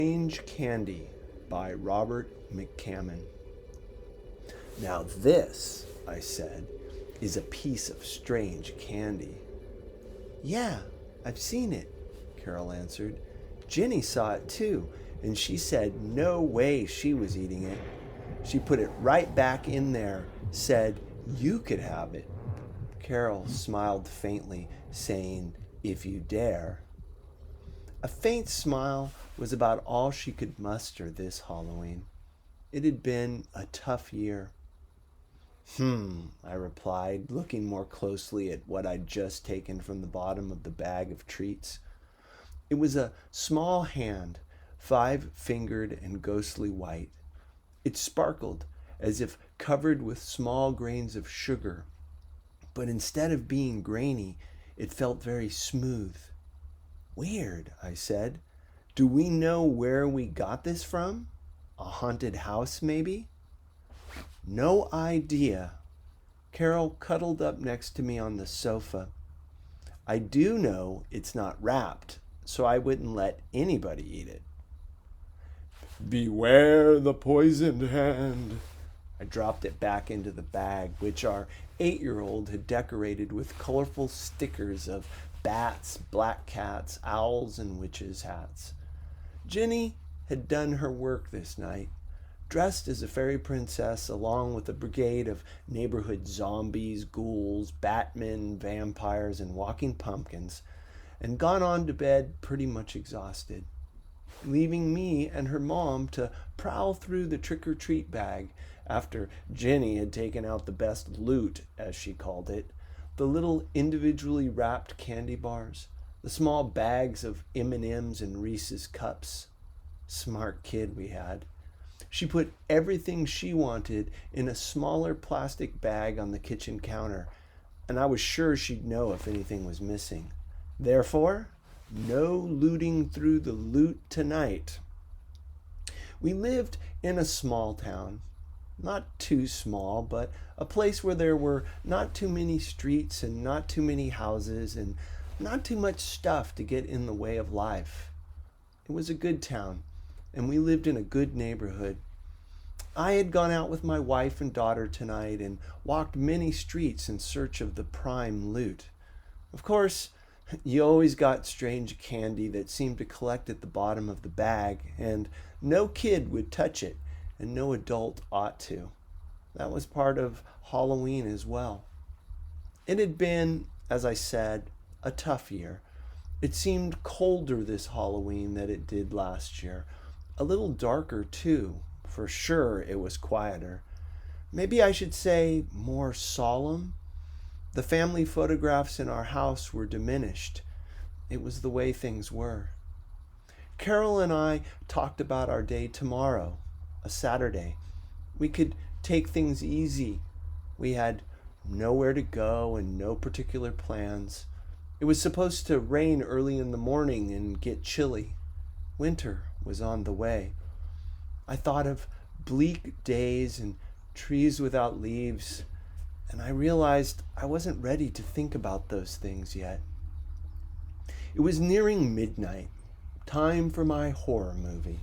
Strange Candy by Robert McCammon. Now this, I said, is a piece of strange candy. Yeah, I've seen it, Carol answered. Ginny saw it too, and she said no way she was eating it. She put it right back in there, said you could have it. Carol smiled faintly, saying, "If you dare." A faint smile was about all she could muster this Halloween. It had been a tough year. I replied, looking more closely at what I'd just taken from the bottom of the bag of treats. It was a small hand, 5-fingered and ghostly white. It sparkled as if covered with small grains of sugar, but instead of being grainy, it felt very smooth. Weird, I said. Do we know where we got this from? A haunted house, maybe? No idea. Carol cuddled up next to me on the sofa. I do know it's not wrapped, so I wouldn't let anybody eat it. Beware the poisoned hand. I dropped it back into the bag, which our 8-year-old had decorated with colorful stickers of bats, black cats, owls, and witches' hats. Ginny had done her work this night, dressed as a fairy princess along with a brigade of neighborhood zombies, ghouls, batmen, vampires, and walking pumpkins, and gone on to bed pretty much exhausted, leaving me and her mom to prowl through the trick-or-treat bag after Ginny had taken out the best loot, as she called it, the little individually wrapped candy bars, the small bags of M&Ms and Reese's cups. Smart kid we had. She put everything she wanted in a smaller plastic bag on the kitchen counter, and I was sure she'd know if anything was missing. Therefore, no looting through the loot tonight. We lived in a small town. Not too small, but a place where there were not too many streets and not too many houses and not too much stuff to get in the way of life. It was a good town, and we lived in a good neighborhood. I had gone out with my wife and daughter tonight and walked many streets in search of the prime loot. Of course, you always got strange candy that seemed to collect at the bottom of the bag, and no kid would touch it, and no adult ought to. That was part of Halloween as well. It had been, as I said, a tough year. It seemed colder this Halloween than it did last year. A little darker, too. For sure, it was quieter. Maybe I should say more solemn. The family photographs in our house were diminished. It was the way things were. Carol and I talked about our day tomorrow, a Saturday. We could take things easy. We had nowhere to go and no particular plans. It was supposed to rain early in the morning and get chilly. Winter was on the way. I thought of bleak days and trees without leaves, and I realized I wasn't ready to think about those things yet. It was nearing midnight, time for my horror movie.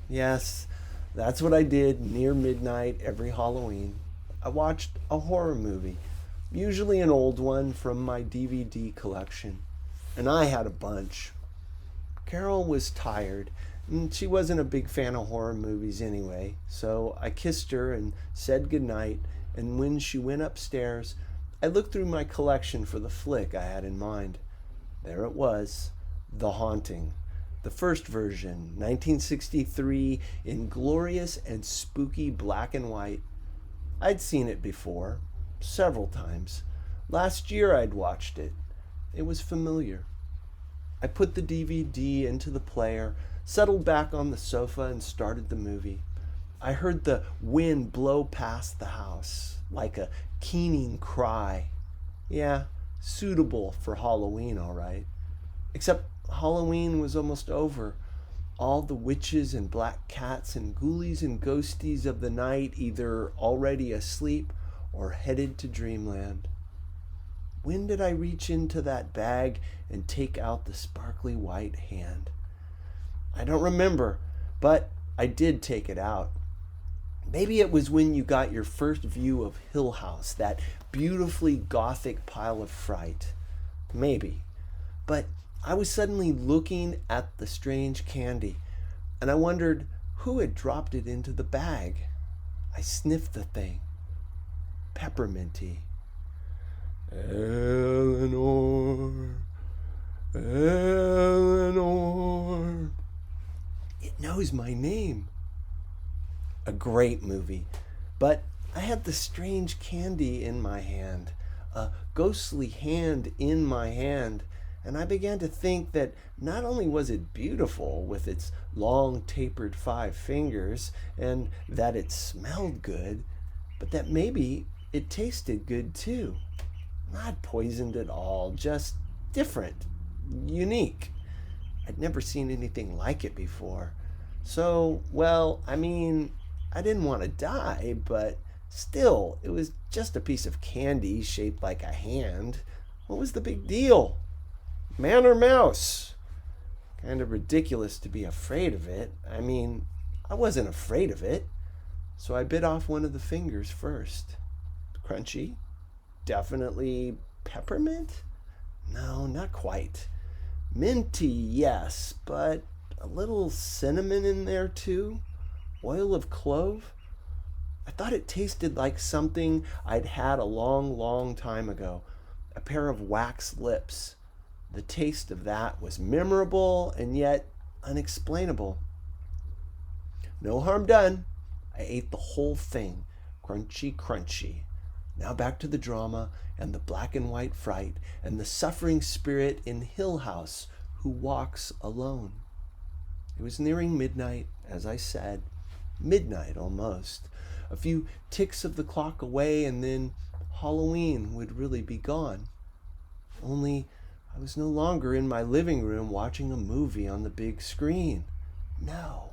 Yes, that's what I did near midnight every Halloween. I watched a horror movie, usually an old one from my DVD collection, and I had a bunch. Carol was tired, and she wasn't a big fan of horror movies anyway, so I kissed her and said goodnight, and when she went upstairs, I looked through my collection for the flick I had in mind. There it was, The Haunting. The first version, 1963, in glorious and spooky black and white. I'd seen it before, several times. Last year I'd watched it. It was familiar. I put the DVD into the player, settled back on the sofa, and started the movie. I heard the wind blow past the house, like a keening cry. Yeah, suitable for Halloween, all right. Except Halloween was almost over. All the witches and black cats and ghoulies and ghosties of the night either already asleep or headed to dreamland. When did I reach into that bag and take out the sparkly white hand? I don't remember, But I did take it out. Maybe it was when you got your first view of Hill House, that beautifully gothic pile of fright. Maybe. But I was suddenly looking at the strange candy, and I wondered who had dropped it into the bag. I sniffed the thing. Pepperminty. Eleanor, Eleanor. It knows my name. A great movie. But I had the strange candy in my hand, a ghostly hand in my hand, and I began to think that not only was it beautiful with its long tapered 5 fingers, and that it smelled good, but that maybe it tasted good too. Not poisoned at all, just different, unique. I'd never seen anything like it before. So, well, I didn't want to die, but still, it was just a piece of candy shaped like a hand. What was the big deal? Man or mouse? Kind of ridiculous to be afraid of it. I wasn't afraid of it. So I bit off one of the fingers first. Crunchy? Definitely peppermint? No, not quite. Minty, yes, but a little cinnamon in there too. Oil of clove? I thought it tasted like something I'd had a long, long time ago. A pair of wax lips. The taste of that was memorable and yet unexplainable. No harm done. I ate the whole thing. Crunchy, crunchy. Now back to the drama and the black and white fright and the suffering spirit in Hill House who walks alone. It was nearing midnight, as I said. Midnight almost. A few ticks of the clock away, and then Halloween would really be gone. Only I was no longer in my living room watching a movie on the big screen. No,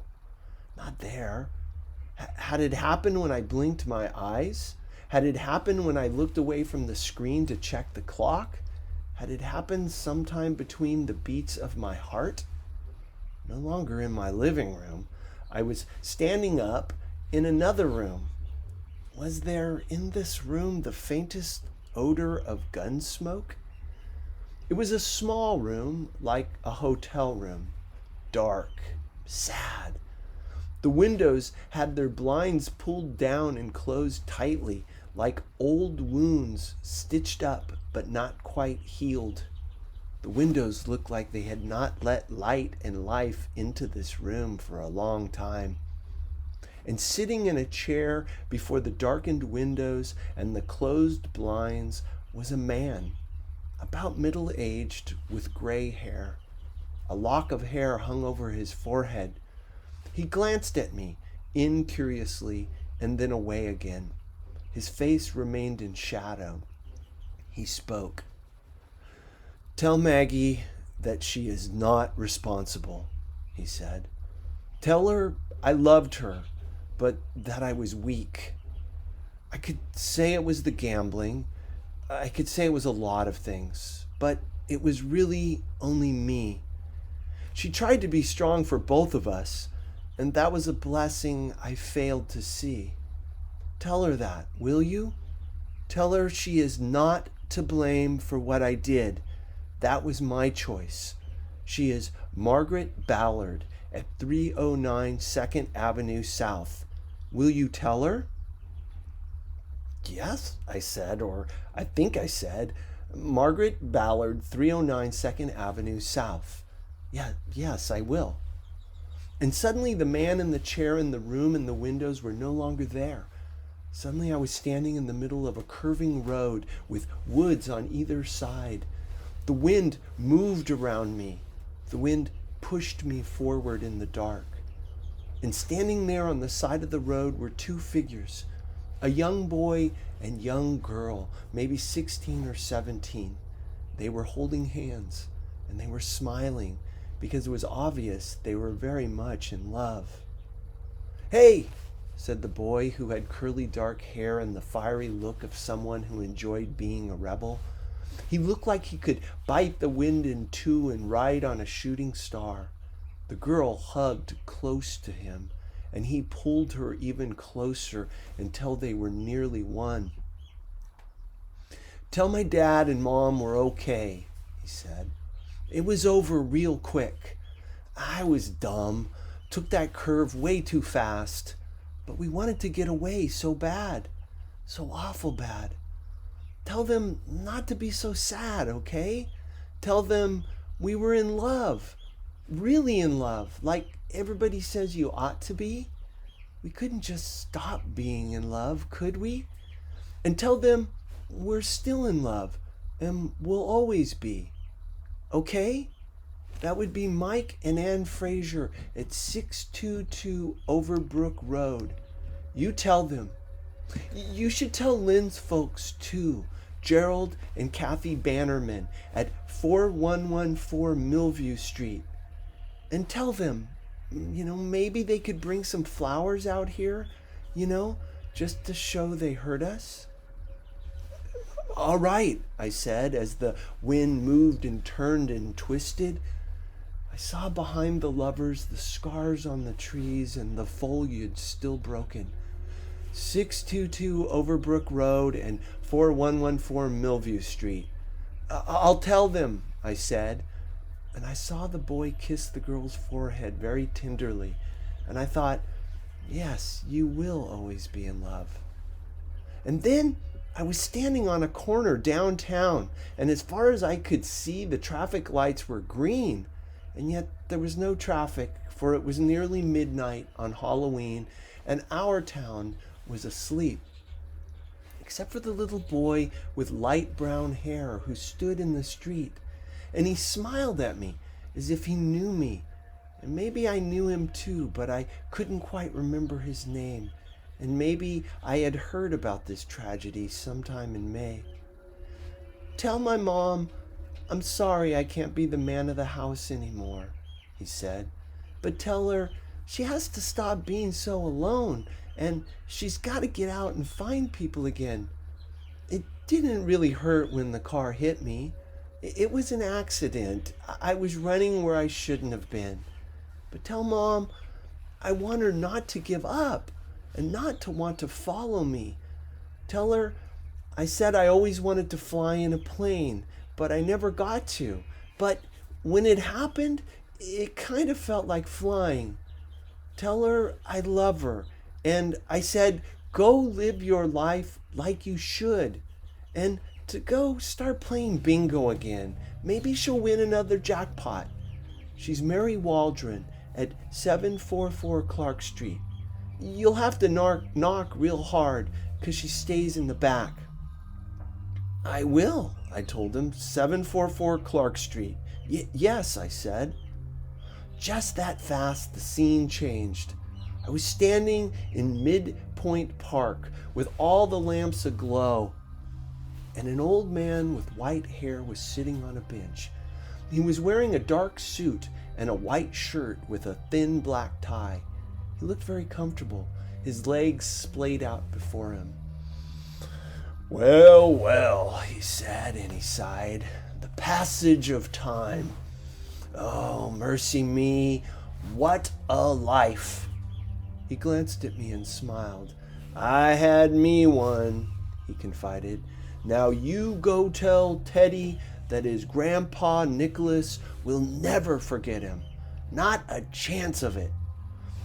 not there. Had it happened when I blinked my eyes? Had it happened when I looked away from the screen to check the clock? Had it happened sometime between the beats of my heart? No longer in my living room. I was standing up in another room. Was there in this room the faintest odor of gun smoke? It was a small room, like a hotel room. Dark, sad. The windows had their blinds pulled down and closed tightly, like old wounds stitched up but not quite healed. The windows looked like they had not let light and life into this room for a long time. And sitting in a chair before the darkened windows and the closed blinds was a man, about middle-aged, with gray hair. A lock of hair hung over his forehead. He glanced at me, incuriously, and then away again. His face remained in shadow. He spoke. "Tell Maggie that she is not responsible," he said. "Tell her I loved her, but that I was weak. I could say it was the gambling. I could say it was a lot of things, but it was really only me. She tried to be strong for both of us, and that was a blessing I failed to see. Tell her that, will you? Tell her she is not to blame for what I did. That was my choice. She is Margaret Ballard at 309 2nd Avenue South. Will you tell her?" "Yes," I said, or I think I said, "Margaret Ballard, 309 2nd Avenue South. Yes, I will." And suddenly the man in the chair in the room and the windows were no longer there. Suddenly I was standing in the middle of a curving road with woods on either side. The wind moved around me. The wind pushed me forward in the dark. And standing there on the side of the road were 2 figures, a young boy and young girl, maybe 16 or 17. They were holding hands, and they were smiling, because it was obvious they were very much in love. "Hey," said the boy, who had curly dark hair and the fiery look of someone who enjoyed being a rebel. He looked like he could bite the wind in two and ride on a shooting star. The girl hugged close to him, and he pulled her even closer until they were nearly one. "Tell my dad and mom we're okay," he said. "It was over real quick. I was dumb, took that curve way too fast, but we wanted to get away so bad, so awful bad. Tell them not to be so sad, okay? Tell them we were in love, really in love, like everybody says you ought to be. We couldn't just stop being in love, could we? And tell them we're still in love and we'll always be. Okay?" That would be Mike and Ann Fraser at 622 Overbrook Road. You tell them. You should tell Lynn's folks too, Gerald and Kathy Bannerman at 4114 Millview Street. And tell them, maybe they could bring some flowers out here, just to show they heard us. "All right," I said as the wind moved and turned and twisted. I saw behind the lovers the scars on the trees and the foliage still broken. 622 Overbrook Road and 4114 Millview Street. I'll tell them," I said. And I saw the boy kiss the girl's forehead very tenderly. And I thought, yes, you will always be in love. And then I was standing on a corner downtown, and as far as I could see, the traffic lights were green. And yet there was no traffic, for it was nearly midnight on Halloween, and our town was asleep. Except for the little boy with light brown hair who stood in the street. And he smiled at me as if he knew me. And maybe I knew him too, but I couldn't quite remember his name. And maybe I had heard about this tragedy sometime in May. "Tell my mom I'm sorry I can't be the man of the house anymore," he said. "But tell her she has to stop being so alone, and she's got to get out and find people again. It didn't really hurt when the car hit me. It was an accident. I was running where I shouldn't have been. But tell Mom I want her not to give up and not to want to follow me. Tell her I said I always wanted to fly in a plane, but I never got to. But when it happened, it kind of felt like flying. Tell her I love her. And I said, go live your life like you should. And to go start playing bingo again. Maybe she'll win another jackpot. She's Mary Waldron at 744 Clark Street. You'll have to knock real hard because she stays in the back." "I will," I told him. 744 Clark Street. Yes, I said. Just that fast, the scene changed. I was standing in Midpoint Park with all the lamps aglow, and an old man with white hair was sitting on a bench. He was wearing a dark suit and a white shirt with a thin black tie. He looked very comfortable, his legs splayed out before him. Well, well, he said, and he sighed. The passage of time. Oh, mercy me, what a life. He glanced at me and smiled. I had me one, he confided. Now you go tell Teddy that his grandpa Nicholas will never forget him. Not a chance of it.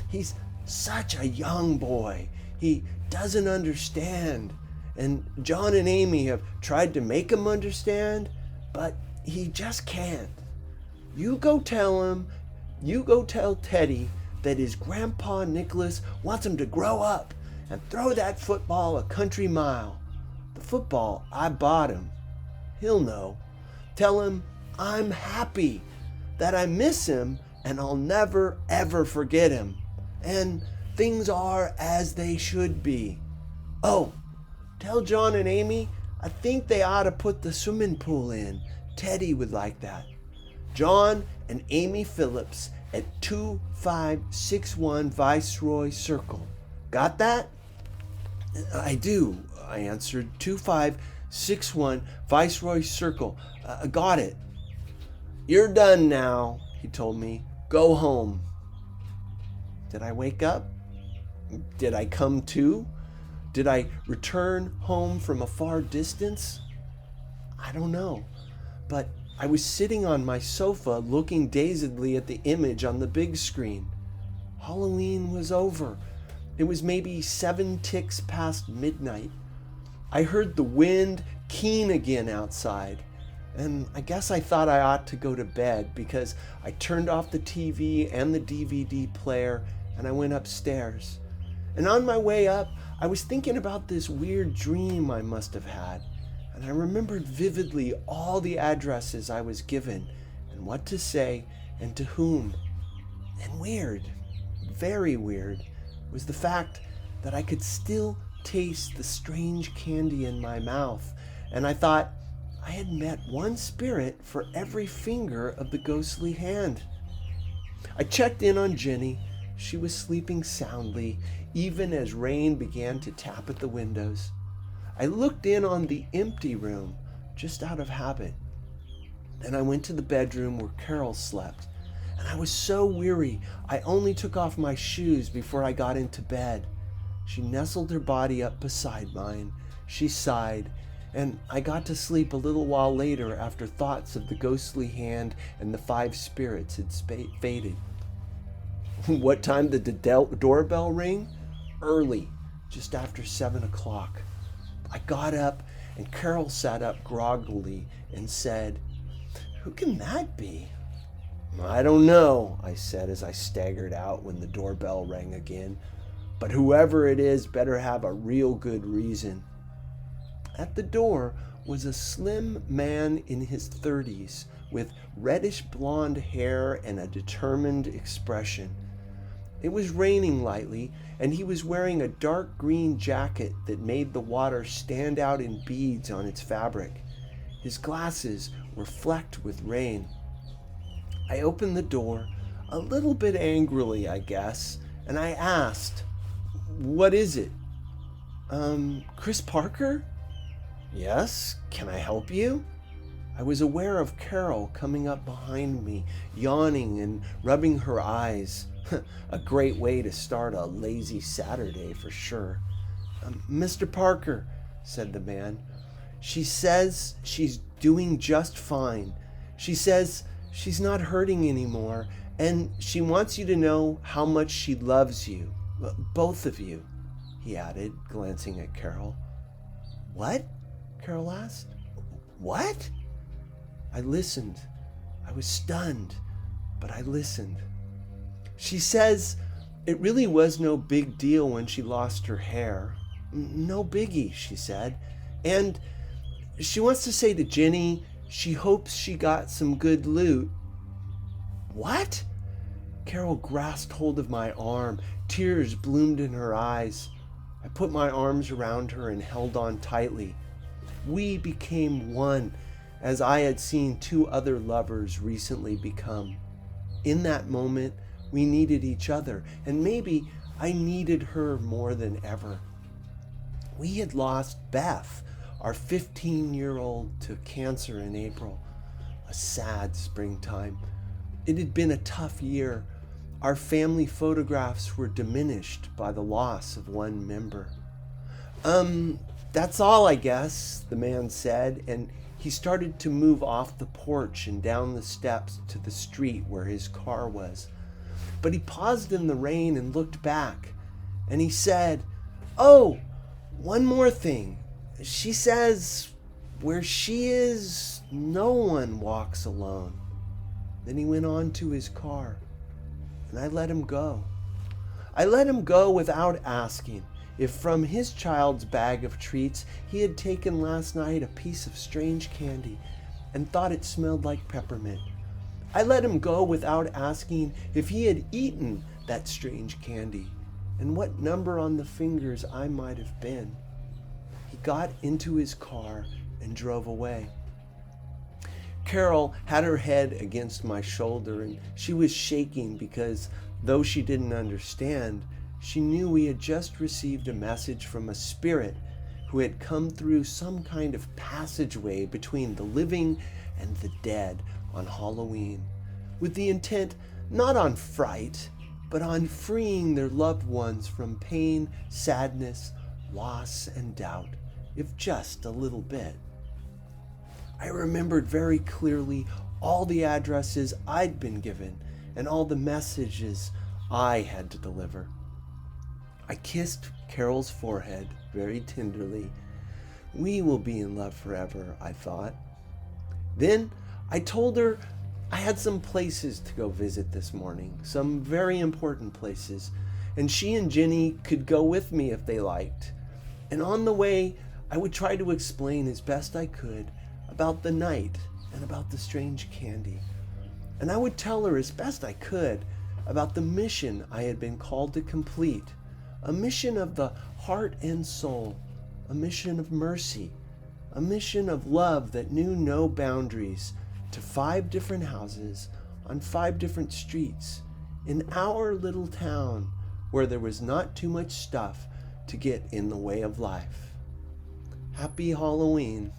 He's such a young boy. He doesn't understand. And John and Amy have tried to make him understand, but he just can't. You go tell Teddy that his grandpa Nicholas wants him to grow up and throw that football a country mile. The football I bought him. He'll know. Tell him I'm happy, that I miss him and I'll never ever forget him. And things are as they should be. Oh, tell John and Amy I think they ought to put the swimming pool in. Teddy would like that. John and Amy Phillips at 2561 Viceroy Circle. Got that? I do, I answered. 2561 Viceroy Circle. Got it. You're done now, he told me. Go home. Did I wake up? Did I come to? Did I return home from a far distance? I don't know. But I was sitting on my sofa looking dazedly at the image on the big screen. Halloween was over. It was maybe 7 ticks past midnight. I heard the wind keen again outside, and I guess I thought I ought to go to bed because I turned off the TV and the DVD player and I went upstairs. And on my way up, I was thinking about this weird dream I must have had, and I remembered vividly all the addresses I was given and what to say and to whom. And weird, very weird, was the fact that I could still taste the strange candy in my mouth, and I thought I had met one spirit for every finger of the ghostly hand. I checked in on Jenny. She was sleeping soundly, even as rain began to tap at the windows. I looked in on the empty room, just out of habit. Then I went to the bedroom where Carol slept, and I was so weary I only took off my shoes before I got into bed. She nestled her body up beside mine. She sighed, and I got to sleep a little while later after thoughts of the ghostly hand and the 5 spirits had faded. What time did the doorbell ring? Early, just after 7 o'clock. I got up, and Carol sat up groggily and said, "Who can that be?" "I don't know," I said as I staggered out when the doorbell rang again. "But whoever it is better have a real good reason." At the door was a slim man in his 30s with reddish blonde hair and a determined expression. It was raining lightly, and he was wearing a dark green jacket that made the water stand out in beads on its fabric. His glasses were flecked with rain. I opened the door, a little bit angrily, I guess, and I asked, "What is it?" Chris Parker?" "Yes, can I help you?" I was aware of Carol coming up behind me, yawning and rubbing her eyes. A great way to start a lazy Saturday for sure. "Mr. Parker," said the man, "she says she's doing just fine. She says she's not hurting anymore, and she wants you to know how much she loves you. Both of you," he added, glancing at Carol. "What?" Carol asked. "What?" I listened. I was stunned, but I listened. "She says it really was no big deal when she lost her hair. No biggie," she said. "And she wants to say to Jenny, she hopes she got some good loot." "What?" Carol grasped hold of my arm. Tears bloomed in her eyes. I put my arms around her and held on tightly. We became one, as I had seen 2 other lovers recently become. In that moment, we needed each other, and maybe I needed her more than ever. We had lost Beth, our 15-year-old, to cancer in April. A sad springtime. It had been a tough year. Our family photographs were diminished by the loss of one member. That's all, I guess," the man said, and he started to move off the porch and down the steps to the street where his car was. But he paused in the rain and looked back, and he said, "Oh, one more thing. She says where she is, no one walks alone." Then he went on to his car, and I let him go. I let him go without asking if from his child's bag of treats he had taken last night a piece of strange candy and thought it smelled like peppermint. I let him go without asking if he had eaten that strange candy and what number on the fingers I might have been. He got into his car and drove away. Carol had her head against my shoulder, and she was shaking because, though she didn't understand, she knew we had just received a message from a spirit who had come through some kind of passageway between the living and the dead on Halloween, with the intent not on fright, but on freeing their loved ones from pain, sadness, loss, and doubt, if just a little bit. I remembered very clearly all the addresses I'd been given and all the messages I had to deliver. I kissed Carol's forehead very tenderly. We will be in love forever, I thought. Then I told her I had some places to go visit this morning, some very important places, and she and Jenny could go with me if they liked. And on the way, I would try to explain as best I could about the night and about the strange candy. And I would tell her as best I could about the mission I had been called to complete, a mission of the heart and soul, a mission of mercy, a mission of love that knew no boundaries, to 5 different houses on 5 different streets in our little town where there was not too much stuff to get in the way of life. Happy Halloween.